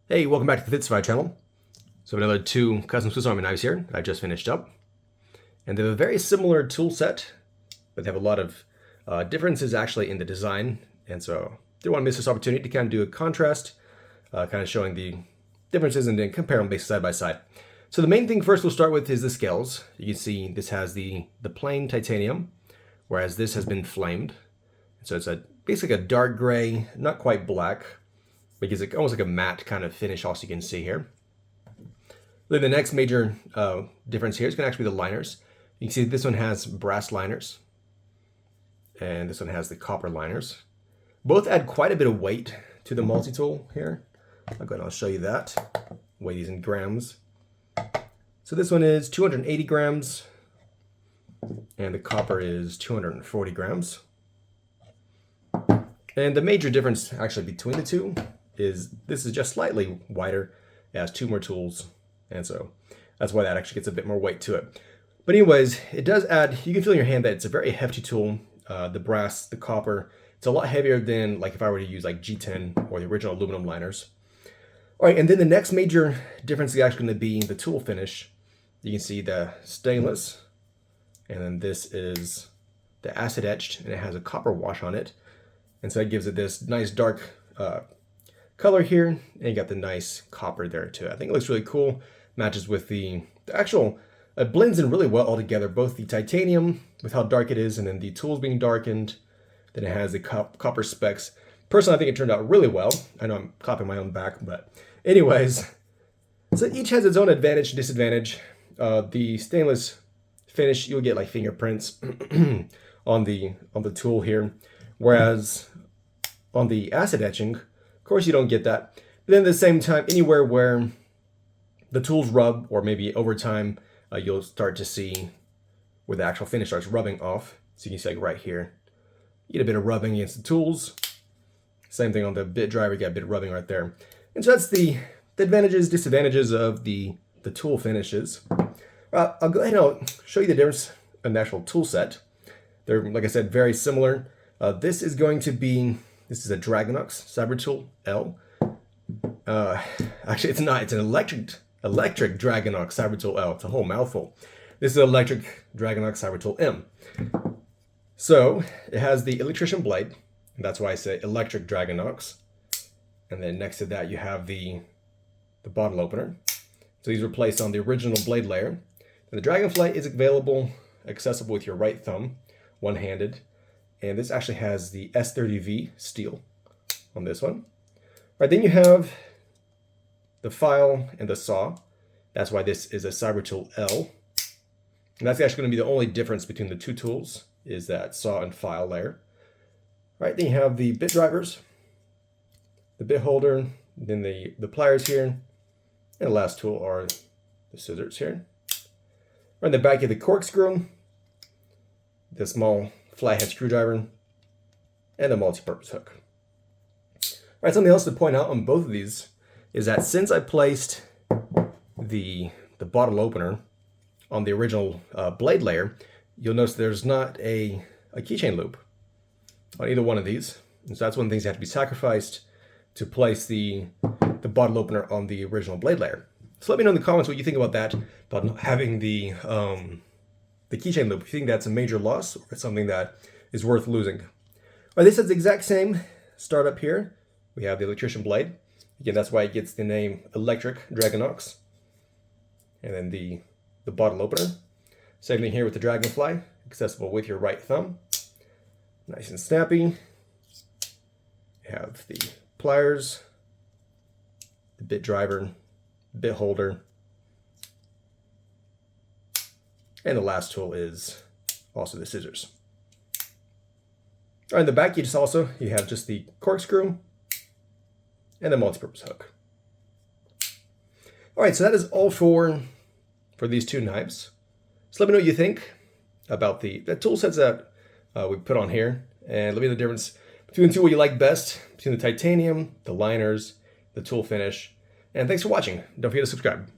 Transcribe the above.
Hey, welcome back to the Fitsify channel. So another two custom Swiss Army knives here I just finished up. And they have a very similar tool set, but they have a lot of differences actually in the design. And so I didn't want to miss this opportunity to kind of do a contrast, kind of showing the differences and then compare them basically side by side. So the main thing first we'll start with is the scales. You can see this has the plain titanium, whereas this has been flamed. So it's basically a dark gray, not quite black, but gives it almost like a matte kind of finish, also you can see here. Then the next major difference here is going to actually be the liners. You can see this one has brass liners, and this one has the copper liners. Both add quite a bit of weight to the multi-tool here. I'll go ahead and I'll show you that. Weigh these in grams. So this one is 280 grams, and the copper is 240 grams. And the major difference actually between the two is this is just slightly wider. It has two more tools, and so that's why that actually gets a bit more weight to it. But anyways, it does add, you can feel in your hand that it's a very hefty tool. The brass, the copper, it's a lot heavier than like if I were to use like G10 or the original aluminum liners. All right, and then the next major difference is actually going to be the tool finish. You can see the stainless, and then this is the acid etched, and it has a copper wash on it. And so it gives it this nice dark color here, and you got the nice copper there too. I think it looks really cool. Matches with the actual, it blends in really well all together, both the titanium with how dark it is and then the tools being darkened. Then it has the copper specks. Personally, I think it turned out really well. I know I'm clapping my own back, but anyways. So each has its own advantage and disadvantage. The stainless finish, you'll get like fingerprints on the tool here. Whereas on the acid etching, of course you don't get that. But then at the same time, anywhere where the tools rub, or maybe over time, you'll start to see where the actual finish starts rubbing off. So you can see like right here, you get a bit of rubbing against the tools. Same thing on the bit driver, you got a bit of rubbing right there. And so that's the advantages, disadvantages of the tool finishes. I'll go ahead and I'll show you the difference in the actual tool set. They're, like I said, very similar. This is a Dragonox Cybertool L. Actually, it's not. It's an electric Dragonox Cybertool L. It's a whole mouthful. This is an electric Dragonox Cybertool M. So it has the electrician blade, and that's why I say electric Dragonox. And then next to that, you have the bottle opener. So these were placed on the original blade layer. And the Dragonfly is accessible with your right thumb, one-handed. And this actually has the S30V steel on this one. All right, then you have the file and the saw. That's why this is a Cybertool L. And that's actually going to be the only difference between the two tools, is that saw and file layer. All right, then you have the bit drivers, the bit holder, then the pliers here, and the last tool are the scissors here. Right in the back you have the corkscrew, the small flathead screwdriver, and a multi-purpose hook. All right, something else to point out on both of these is that since I placed the bottle opener on the original blade layer, you'll notice there's not a keychain loop on either one of these. And so that's one of the things that have to be sacrificed to place the bottle opener on the original blade layer. So let me know in the comments what you think about that, about not having the keychain loop. If you think that's a major loss, or it's something that is worth losing. All right, this is the exact same startup here. We have the electrician blade. Again, that's why it gets the name Electric Dragonox. And then the bottle opener. Same thing here with the Dragonfly, accessible with your right thumb. Nice and snappy. You have the pliers, the bit driver, bit holder, and the last tool is also the scissors. All right, in the back, you have just the corkscrew and the multi-purpose hook. All right, so that is all for these two knives. So let me know what you think about the tool sets that we put on here, and let me know the difference between the two, what you like best, between the titanium, the liners, the tool finish. And thanks for watching. Don't forget to subscribe.